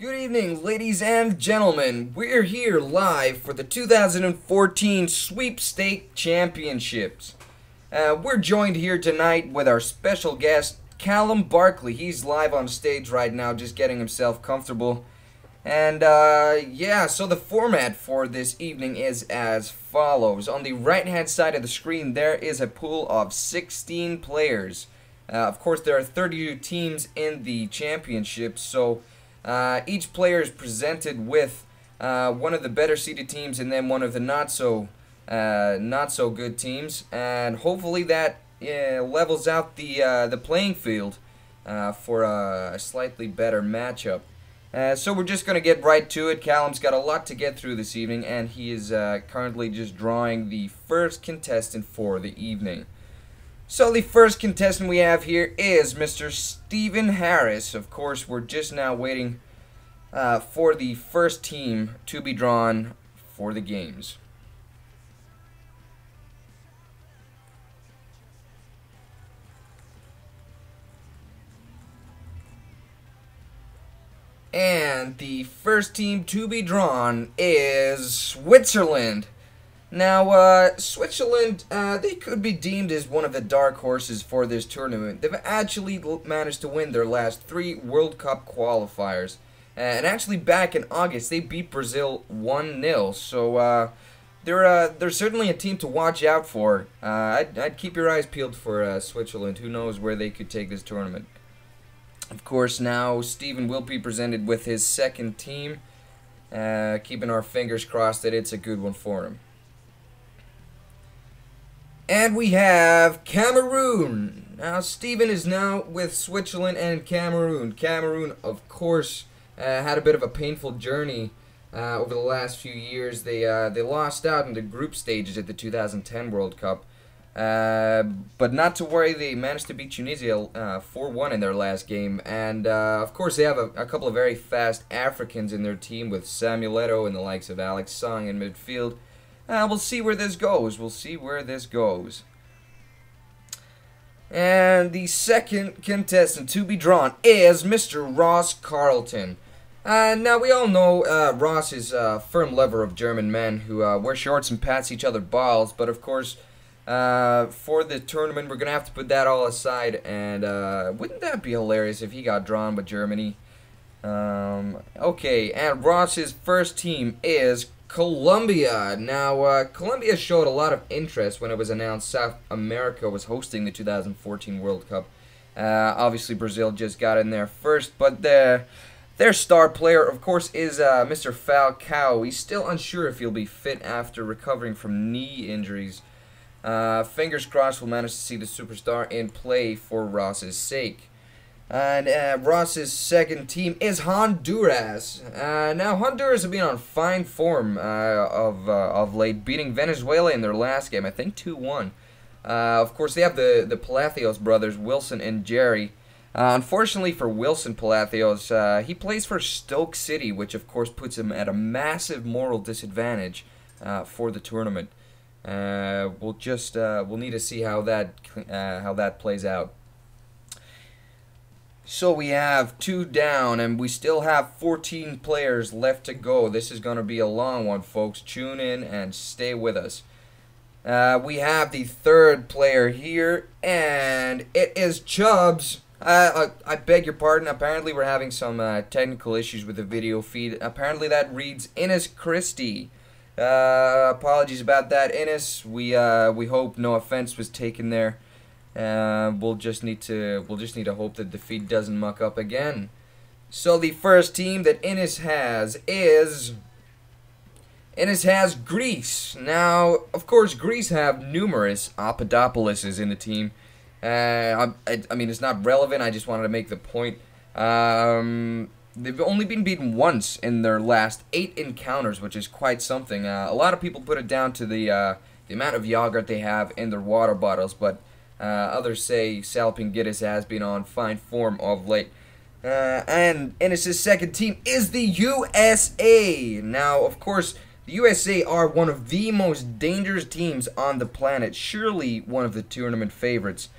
Good evening, ladies and gentlemen. We're here live for the 2014 Sweepstake Championships. We're joined here tonight with our special guest, Callum Barkley. He's live on stage right now, just getting himself comfortable. And, yeah, so the format for this evening is as follows. On the right-hand side of the screen, there is a pool of 16 players. Of course, there are 32 teams in the championship, so each player is presented with one of the better seeded teams and then one of the not so good teams, and hopefully that levels out the playing field for a slightly better matchup. So we're just gonna get right to it. Callum's got a lot to get through this evening, and he is currently just drawing the first contestant for the evening. So the first contestant we have here is Mr. Stephen Harris. Of course, we're just now waiting for the first team to be drawn for the games. And the first team to be drawn is Switzerland. Now, Switzerland, they could be deemed as one of the dark horses for this tournament. They've actually managed to win their last 3 World Cup qualifiers. And actually back in August, they beat Brazil 1-0. So, they're certainly a team to watch out for. I'd keep your eyes peeled for Switzerland. Who knows where they could take this tournament. Of course, now Stephen will be presented with his second team. Keeping our fingers crossed that it's a good one for him. And we have Cameroon. Now, Stephen is now with Switzerland and Cameroon. Cameroon, of course, had a bit of a painful journey over the last few years. They lost out in the group stages at the 2010 World Cup. But not to worry, they managed to beat Tunisia 4-1 in their last game. And, of course, they have a couple of very fast Africans in their team with Samuel Eto'o and the likes of Alex Song in midfield. We'll see where this goes. And the second contestant to be drawn is Mr. Ross Carlton. Now, we all know Ross is a firm lover of German men who wear shorts and pass each other balls. But, of course, for the tournament, we're going to have to put that all aside. And wouldn't that be hilarious if he got drawn with Germany? Okay, and Ross's first team is Colombia. Now, Colombia showed a lot of interest when it was announced South America was hosting the 2014 World Cup. Obviously, Brazil just got in there first, but their star player, of course, is Mr. Falcao. He's still unsure if he'll be fit after recovering from knee injuries. Fingers crossed we'll manage to see the superstar in play for Ross's sake. And Ross's second team is Honduras. Now, Honduras have been on fine form of late, beating Venezuela in their last game, I think 2-1. Of course, they have the Palacios brothers, Wilson and Jerry. Unfortunately for Wilson Palacios, he plays for Stoke City, which of course puts him at a massive moral disadvantage for the tournament. We'll need to see how that plays out. So we have 2 down, and we still have 14 players left to go. This is going to be a long one, folks. Tune in and stay with us. We have the third player here, and it is Chubbs. I beg your pardon. Apparently, we're having some technical issues with the video feed. Apparently, that reads Innes Christie. Apologies about that, Innes. We hope no offense was taken there. We'll just need to hope that the feed doesn't muck up again. So the first team that Innes has is Greece. Now, of course, Greece have numerous Papadopouloses in the team. I mean, it's not relevant. I just wanted to make the point. They've only been beaten once in their last 8 encounters, which is quite something. A lot of people put it down to the amount of yogurt they have in their water bottles, but others say Salpingidis has been on fine form of late. And Innes' second team is the USA. Now, of course, the USA are one of the most dangerous teams on the planet. Surely one of the tournament favorites.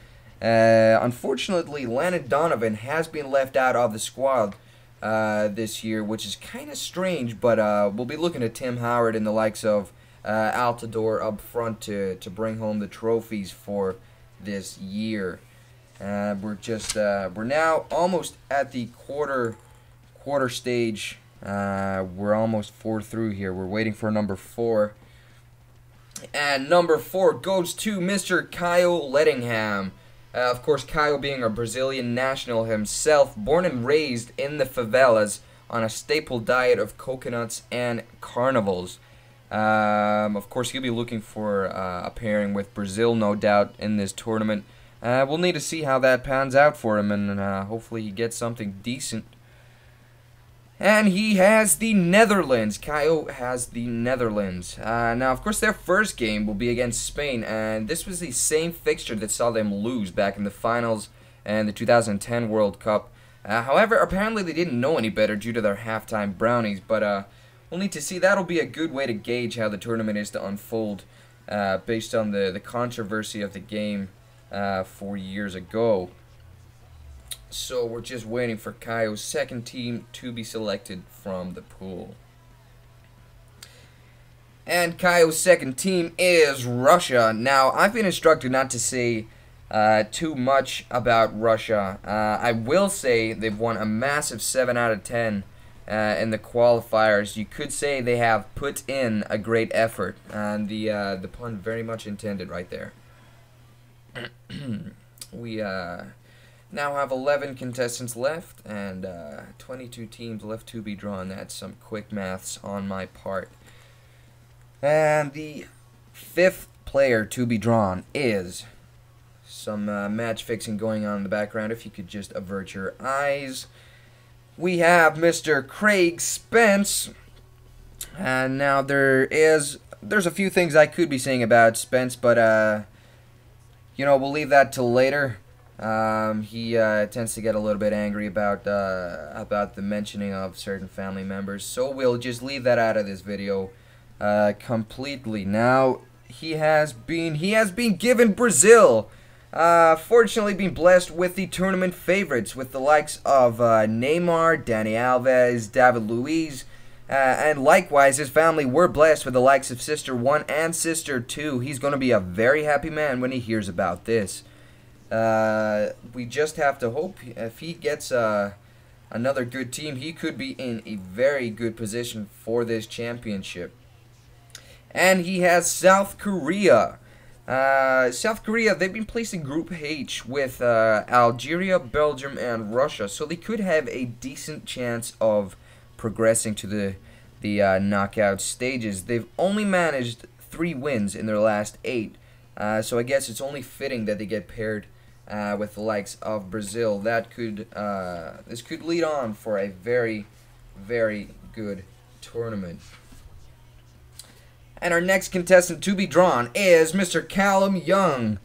Unfortunately, Landon Donovan has been left out of the squad this year, which is kind of strange, but we'll be looking at Tim Howard and the likes of Altidore up front to bring home the trophies for this year. We're now almost at the quarter stage. We're almost 4 through here. We're waiting for number 4. And number 4 goes to Mr. Kyle Ledingham. Of course, Kyle being a Brazilian national himself, born and raised in the favelas on a staple diet of coconuts and carnivals. Of course, he'll be looking for a pairing with Brazil, no doubt, in this tournament. We'll need to see how that pans out for him, and hopefully he gets something decent. And he has the Netherlands. Kyle has the Netherlands. Now, of course, their first game will be against Spain, and this was the same fixture that saw them lose back in the finals and the 2010 World Cup. However, apparently they didn't know any better due to their halftime brownies, but we'll need to see. That'll be a good way to gauge how the tournament is to unfold based on the controversy of the game 4 years ago. So we're just waiting for Kyle's second team to be selected from the pool. And Kyle's second team is Russia. Now, I've been instructed not to say too much about Russia. I will say they've won a massive 7 out of 10 in the qualifiers. You could say they have put in a great effort. And the pun very much intended right there. We now have 11 contestants left and 22 teams left to be drawn. That's some quick maths on my part. And the 5th player to be drawn is some match fixing going on in the background. If you could just avert your eyes. We have Mr. Craig Spence. And now there's a few things I could be saying about Spence, but you know, we'll leave that till later. He tends to get a little bit angry about the mentioning of certain family members, so we'll just leave that out of this video completely. Now, he has been given Brazil. Fortunately, been blessed with the tournament favorites, with the likes of Neymar, Dani Alves, David Luiz, and likewise, his family were blessed with the likes of Sister 1 and Sister 2. He's going to be a very happy man when he hears about this. We just have to hope if he gets another good team, he could be in a very good position for this championship. And he has South Korea. South Korea, they've been placed in Group H with Algeria, Belgium, and Russia, so they could have a decent chance of progressing to the knockout stages. They've only managed 3 wins in their last 8, so I guess it's only fitting that they get paired with the likes of Brazil. That could this could lead on for a very, very good tournament. And our next contestant to be drawn is Mr. Callum Young.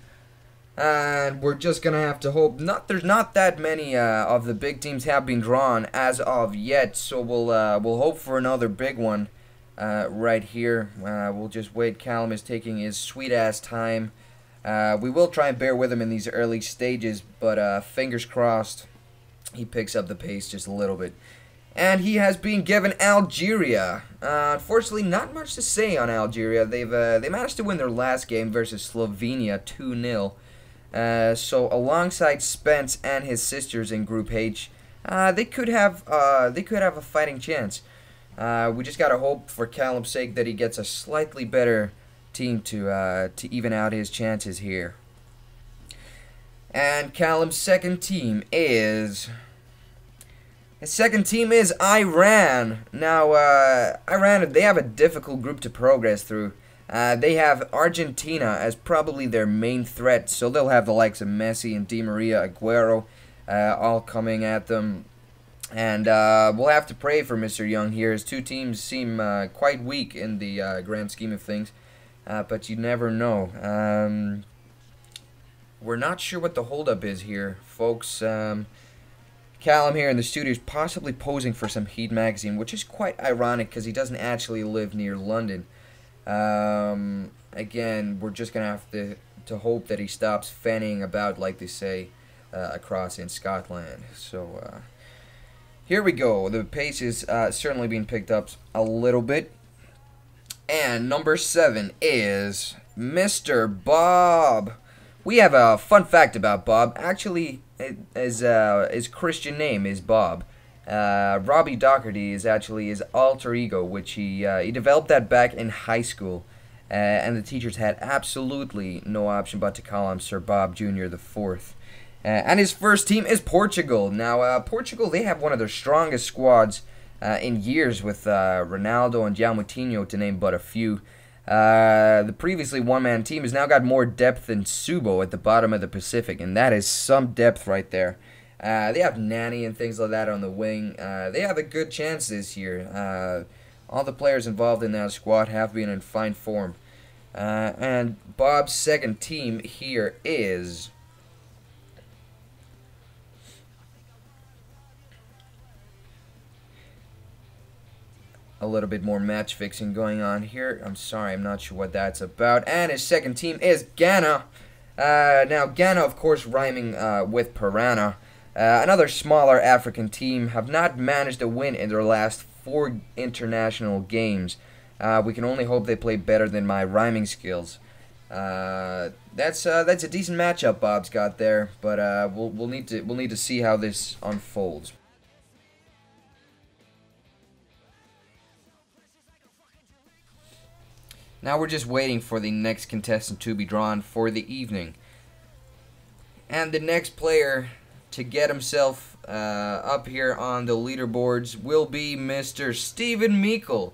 And we're just going to have to hope. There's not that many of the big teams have been drawn as of yet. So we'll hope for another big one right here. We'll just wait. Callum is taking his sweet-ass time. We will try and bear with him in these early stages. But fingers crossed, he picks up the pace just a little bit. And he has been given Algeria. Unfortunately, not much to say on Algeria. They managed to win their last game versus Slovenia 2-0. So alongside Spence and his sisters in Group H, they could have a fighting chance. We just gotta hope for Callum's sake that he gets a slightly better team to even out his chances here. And Callum's second team is. His second team is Iran. Now, Iran, they have a difficult group to progress through. They have Argentina as probably their main threat, so they'll have the likes of Messi and Di Maria, Aguero, all coming at them. And we'll have to pray for Mr. Young here. His 2 teams seem quite weak in the grand scheme of things, but you never know. We're not sure what the holdup is here, folks. Callum here in the studio is possibly posing for some Heat magazine, which is quite ironic because he doesn't actually live near London. Again, we're just going to have to hope that he stops fanning about, like they say, across in Scotland. So, Here we go. The pace is certainly being picked up a little bit. And number 7 is Mr. Bob. We have a fun fact about Bob. Actually, his Christian name is Bob. Robbie Doherty is actually his alter ego, which he developed that back in high school. And the teachers had absolutely no option but to call him Sir Bob Jr. the Fourth. And his first team is Portugal. Now, Portugal, they have one of their strongest squads in years with Ronaldo and João Moutinho, to name but a few. The previously one-man team has now got more depth than Subo at the bottom of the Pacific, and that is some depth right there. They have Nani and things like that on the wing. They have a good chance this year. All the players involved in that squad have been in fine form. And Bob's second team here is... a little bit more match fixing going on here. I'm sorry, I'm not sure what that's about. And his second team is Ghana. Now, Ghana, of course, rhyming with Piranha. Another smaller African team have not managed to win in their last 4 international games. We can only hope they play better than my rhyming skills. That's a decent matchup Bob's got there, but we'll need to see how this unfolds. Now we're just waiting for the next contestant to be drawn for the evening. And the next player to get himself up here on the leaderboards will be Mr. Stephen Meikle.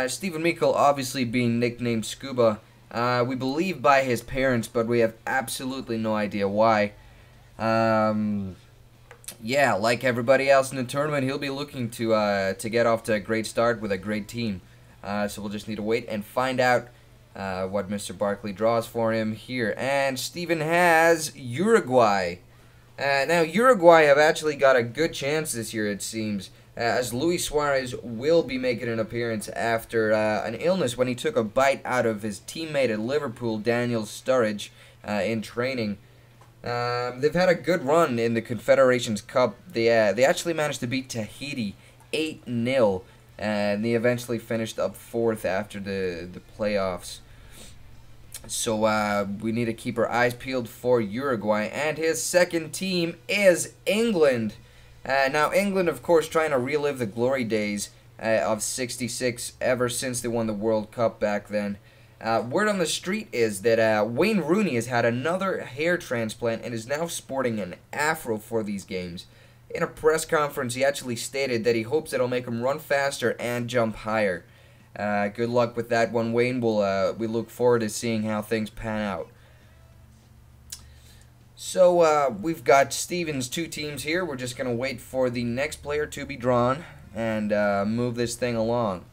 Stephen Meikle obviously being nicknamed Scuba, we believe by his parents, but we have absolutely no idea why. Yeah, like everybody else in the tournament, he'll be looking to get off to a great start with a great team. So we'll just need to wait and find out what Mr. Barkley draws for him here. And Steven has Uruguay. Now, Uruguay have actually got a good chance this year, it seems, as Luis Suarez will be making an appearance after an illness when he took a bite out of his teammate at Liverpool, Daniel Sturridge, in training. They've had a good run in the Confederations Cup. They actually managed to beat Tahiti 8-0. And they eventually finished up 4th after the playoffs. So we need to keep our eyes peeled for Uruguay. And his second team is England. Now England, of course, trying to relive the glory days of '66 ever since they won the World Cup back then. Word on the street is that Wayne Rooney has had another hair transplant and is now sporting an afro for these games. In a press conference, he actually stated that he hopes it'll make him run faster and jump higher. Good luck with that one, Wayne. We look forward to seeing how things pan out. So we've got Steven's 2 teams here. We're just going to wait for the next player to be drawn and move this thing along.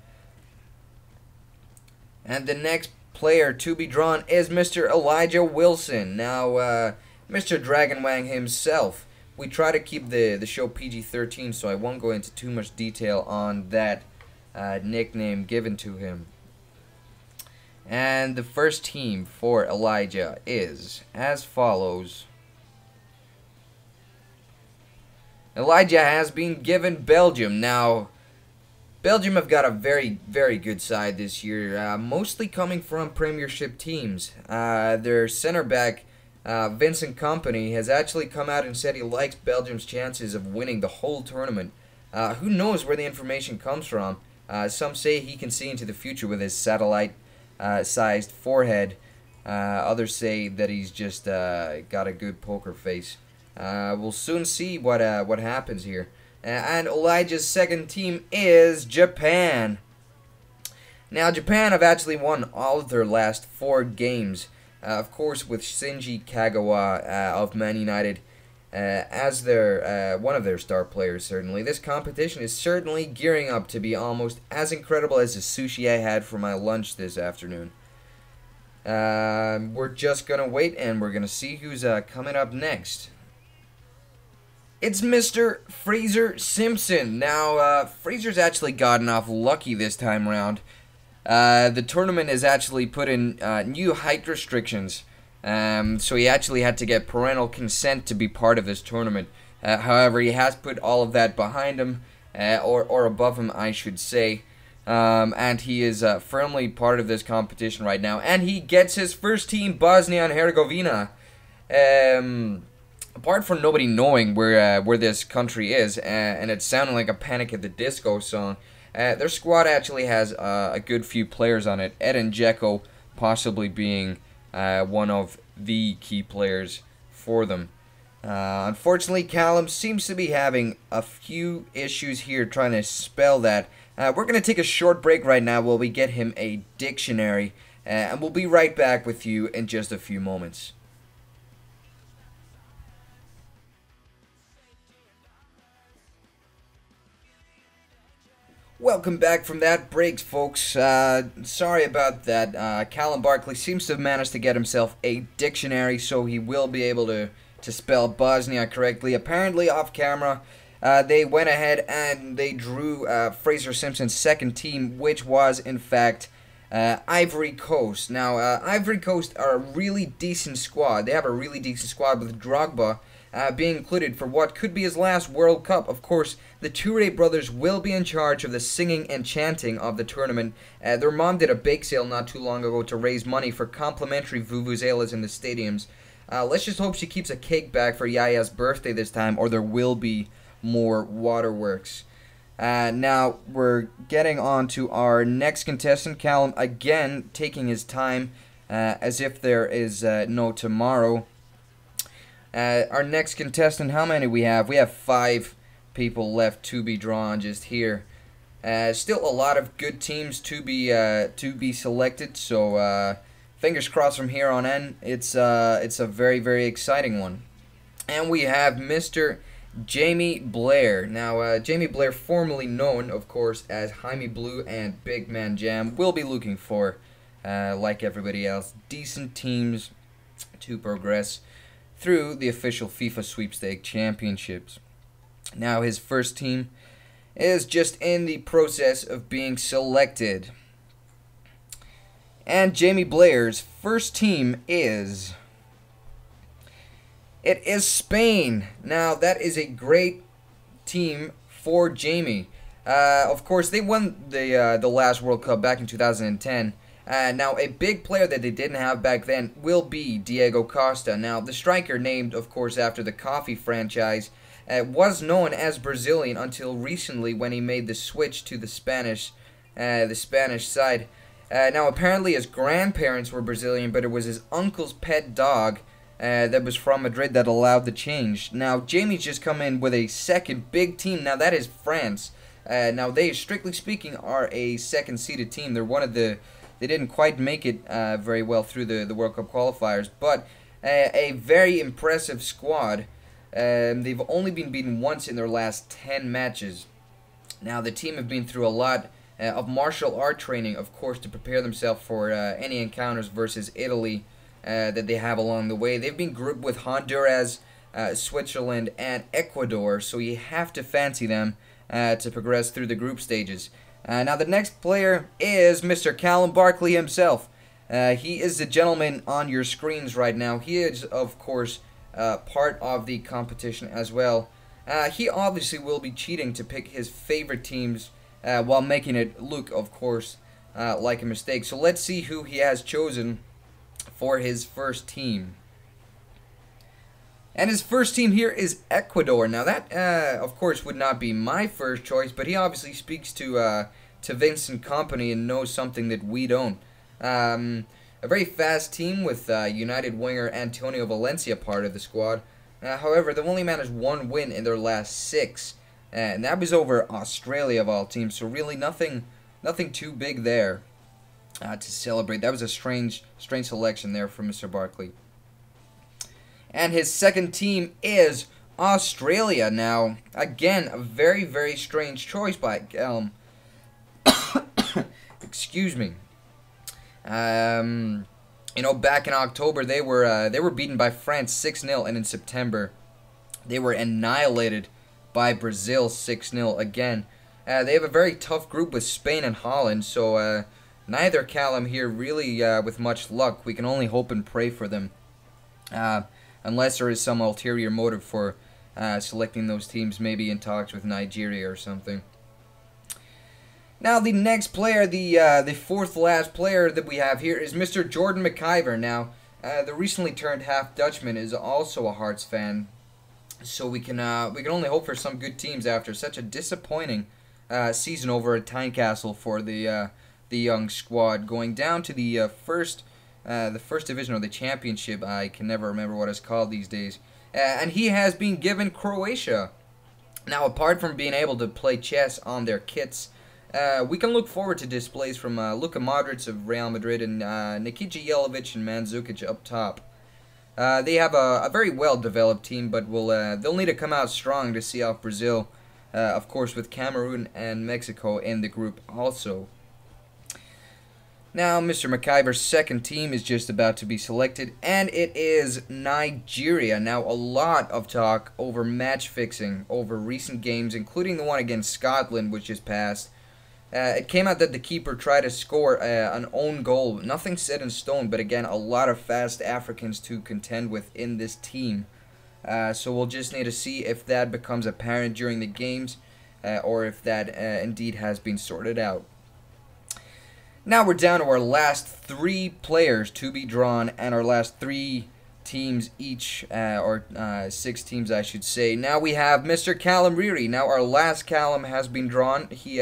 And the next player to be drawn is Mr. Elijah Wilson. Now, Mr. Dragon Wang himself. We try to keep the show PG-13, so I won't go into too much detail on that nickname given to him. And the first team for Elijah is as follows. Elijah has been given Belgium. Now, Belgium have got a very, very good side this year, mostly coming from Premiership teams. Their center back, Vincent Kompany, has actually come out and said he likes Belgium's chances of winning the whole tournament. Who knows where the information comes from? Some say he can see into the future with his satellite-sized forehead. Others say that he's just got a good poker face. We'll soon see what happens here. And Elijah's second team is Japan. Now, Japan have actually won all of their last 4 games. Of course, with Shinji Kagawa of Man United as their one of their star players, certainly. This competition is certainly gearing up to be almost as incredible as the sushi I had for my lunch this afternoon. We're just going to wait, and we're going to see who's coming up next. It's Mr. Fraser Simpson. Now, Fraser's actually gotten off lucky this time around. The tournament has actually put in new height restrictions, so he actually had to get parental consent to be part of this tournament. However, he has put all of that behind him, or above him, I should say. And he is firmly part of this competition right now. And he gets his first team, Bosnia and Herzegovina. Apart from nobody knowing where this country is, and it's sounding like a Panic at the Disco song, their squad actually has a good few players on it. Edin Dzeko possibly being one of the key players for them. Unfortunately, Callum seems to be having a few issues here trying to spell that. We're going to take a short break right now while we get him a dictionary, and we'll be right back with you in just a few moments. Welcome back from that break, folks. Sorry about that. Callum Barkley seems to have managed to get himself a dictionary, so he will be able to spell Bosnia correctly. Apparently, off camera, they went ahead and they drew Fraser Simpson's second team, which was, in fact, Ivory Coast. Now, Ivory Coast are a really decent squad. They have a really decent squad with Drogba being included for what could be his last World Cup. Of course, the Toure brothers will be in charge of the singing and chanting of the tournament. Their mom did a bake sale not too long ago to raise money for complimentary vuvuzelas in the stadiums. Let's just hope she keeps a cake back for Yaya's birthday this time, or there will be more waterworks. Now, we're getting on to our next contestant. Callum, again, taking his time as if there is no tomorrow. Our next contestant, how many we have? We have 5 people left to be drawn just here. Still a lot of good teams to be selected, so fingers crossed from here on in. It's a very, very exciting one. And we have Mr. Jamie Blair. Now, Jamie Blair, formerly known, of course, as Jaime Blue and Big Man Jam, will be looking for, like everybody else, decent teams to progress through the official FIFA Sweepstake Championships. Now, his first team is just in the process of being selected. And Jamie Blair's first team is... It is Spain. Now, that is a great team for Jamie. Of course, they won the last World Cup back in 2010. Now, a big player that they didn't have back then will be Diego Costa. Now, the striker, named, of course, after the coffee franchise, was known as Brazilian until recently when he made the switch to the Spanish side. Now, apparently his grandparents were Brazilian, but it was his uncle's pet dog that was from Madrid that allowed the change. Now, Jamie's just come in with a second big team. Now, that is France. Now, they, strictly speaking, are a second-seeded team. They're one of the... They didn't quite make it very well through the World Cup qualifiers, but a very impressive squad. They've only been beaten once in their last 10 matches. Now, the team have been through a lot of martial art training, of course, to prepare themselves for any encounters versus Italy that they have along the way. They've been grouped with Honduras, Switzerland, and Ecuador, so you have to fancy them to progress through the group stages. Now, the next player is Mr. Callum Barkley himself. He is the gentleman on your screens right now. He is, of course, part of the competition as well. He obviously will be cheating to pick his favorite teams while making it look, of course, like a mistake. So let's see who he has chosen for his first team. And his first team here is Ecuador. Now that, of course, would not be my first choice, but he obviously speaks to Vincent Kompany and knows something that we don't. A very fast team with United winger Antonio Valencia part of the squad. However, they've only managed 1 win in their last 6, and that was over Australia of all teams. So really, nothing too big there to celebrate. That was a strange selection there from Mr. Barkley. And his second team is Australia. Now, again, a very, very strange choice by excuse me. You know, back in October, they were beaten by France 6-0, and in September, they were annihilated by Brazil 6-0 again. They have a very tough group with Spain and Holland, so neither Callum here really with much luck. We can only hope and pray for them. Unless there is some ulterior motive for selecting those teams, maybe in talks with Nigeria or something. Now the next player, the fourth last player that we have here is Mr. Jordan Mcciver. Now the recently turned half Dutchman is also a Hearts fan, so we can only hope for some good teams after such a disappointing season over at Tynecastle for the young squad, going down to the first division or the championship. I can never remember what it's called these days. And he has been given Croatia. Now, apart from being able to play chess on their kits, we can look forward to displays from Luka Modric of Real Madrid and Nikica Jelavic and Mandzukic up top. They have a very well-developed team, but they'll need to come out strong to see off Brazil, of course, with Cameroon and Mexico in the group also. Now, Mr. Mcciver's second team is just about to be selected, and it is Nigeria. Now, a lot of talk over match fixing over recent games, including the one against Scotland, which just passed. It came out that the keeper tried to score an own goal. Nothing set in stone, but again, a lot of fast Africans to contend with in this team. So we'll just need to see if that becomes apparent during the games, or if that indeed has been sorted out. Now we're down to our last three players to be drawn, and our last three teams each, or 6 teams I should say. Now we have Mr. Callum Reary. Now our last Callum has been drawn. He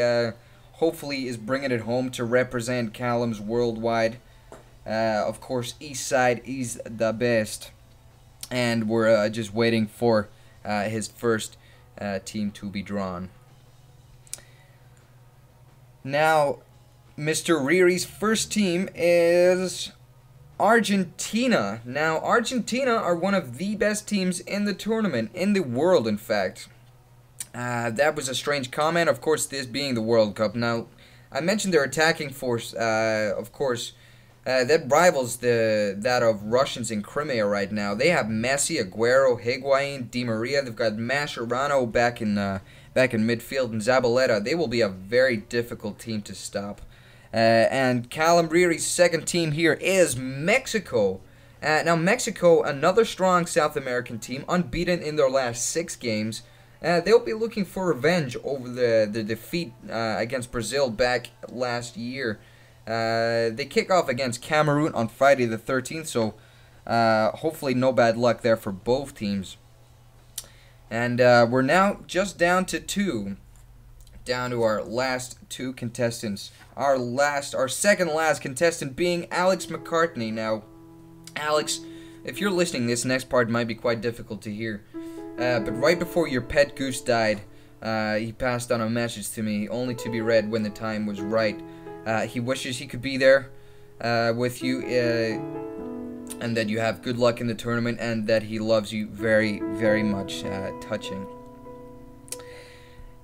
hopefully is bringing it home to represent Callum's worldwide. Of course, East Side is the best. And we're just waiting for his first team to be drawn. Now, Mr. Reary's first team is Argentina. Now, Argentina are one of the best teams in the tournament, in the world, in fact. That was a strange comment, of course, this being the World Cup. Now, I mentioned their attacking force, of course, that rivals that of Russians in Crimea right now. They have Messi, Aguero, Higuain, Di Maria. They've got Mascherano back in midfield, and Zabaleta. They will be a very difficult team to stop. And Callum Reary's second team here is Mexico. Now, Mexico, another strong South American team, unbeaten in their last 6 games. They'll be looking for revenge over the defeat against Brazil back last year. They kick off against Cameroon on Friday the 13th, so hopefully no bad luck there for both teams. And we're now just down to 2. Down to our last 2 contestants. Our second last contestant being Alex Mccartney. Now, Alex, if you're listening, this next part might be quite difficult to hear. But right before your pet goose died, he passed on a message to me, only to be read when the time was right. He wishes he could be there with you, and that you have good luck in the tournament, and that he loves you very, very much. Touching.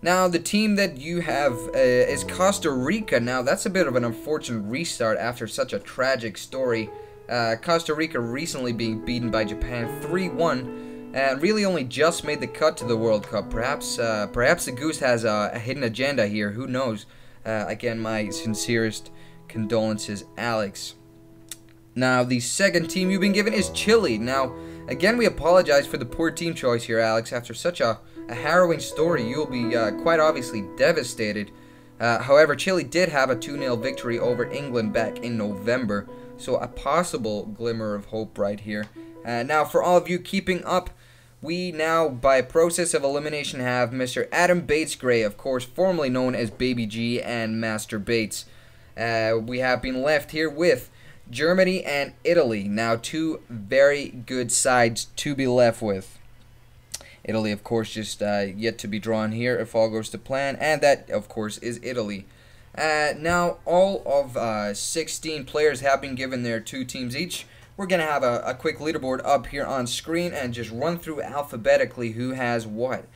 Now, the team that you have is Costa Rica. Now, that's a bit of an unfortunate restart after such a tragic story. Costa Rica recently being beaten by Japan 3-1, and really only just made the cut to the World Cup. Perhaps the Goose has a hidden agenda here. Who knows? Again, my sincerest condolences, Alex. Now, the second team you've been given is Chile. Now, again, we apologize for the poor team choice here, Alex. After such a harrowing story, you'll be quite obviously devastated. However, Chile did have a 2-0 victory over England back in November, so a possible glimmer of hope right here. Now, for all of you keeping up, we now, by process of elimination, have Mr. Adam Bates-Gray, of course, formerly known as Baby G and Master Bates. We have been left here with Germany and Italy. Now, 2 very good sides to be left with. Italy, of course, just yet to be drawn here if all goes to plan, and that, of course, is Italy. Now, all of 16 players have been given their 2 teams each. We're going to have a quick leaderboard up here on screen and just run through alphabetically who has what.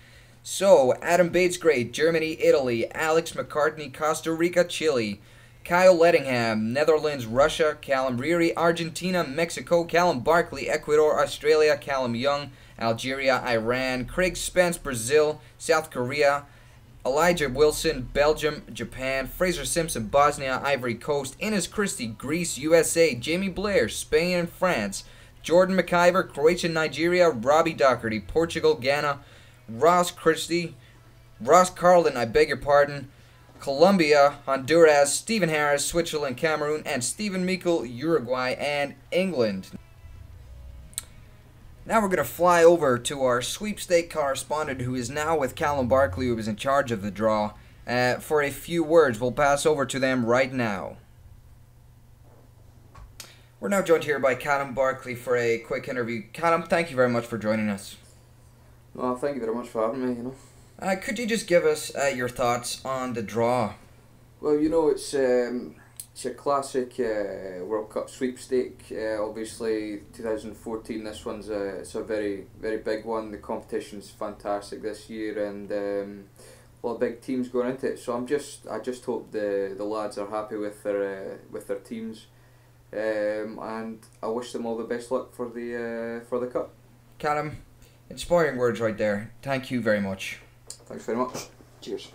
So, Adam Bates-Gray, Germany, Italy. Alex Mccartney, Costa Rica, Chile. Kyle Ledingham, Netherlands, Russia. Callum Reary, Argentina, Mexico. Callum Barkley, Ecuador, Australia. Callum Young, Algeria, Iran. Craig Spence, Brazil, South Korea. Elijah Wilson, Belgium, Japan. Fraser Simpson, Bosnia, Ivory Coast. Ines Christie, Greece, USA. Jamie Blair, Spain and France. Jordan Mcciver, Croatia, Nigeria. Robbie Doherty, Portugal, Ghana. Ross Christie, Ross Carlin, I beg your pardon, Colombia, Honduras, Stephen Harris, Switzerland, Cameroon, and Stephen Meikle, Uruguay, and England. Now we're going to fly over to our sweepstake correspondent, who is now with Callum Barkley, who was in charge of the draw, for a few words. We'll pass over to them right now. We're now joined here by Callum Barkley for a quick interview. Callum, thank you very much for joining us. Well, thank you very much for having me, Could you just give us your thoughts on the draw? Well, it's a classic World Cup sweepstake. Obviously, 2014. This one's it's a very very big one. The competition's fantastic this year, and a lot of big teams going into it. So I just hope the lads are happy with their teams, and I wish them all the best luck for the cup. Callum, inspiring words right there. Thank you very much. Thanks very much. Cheers.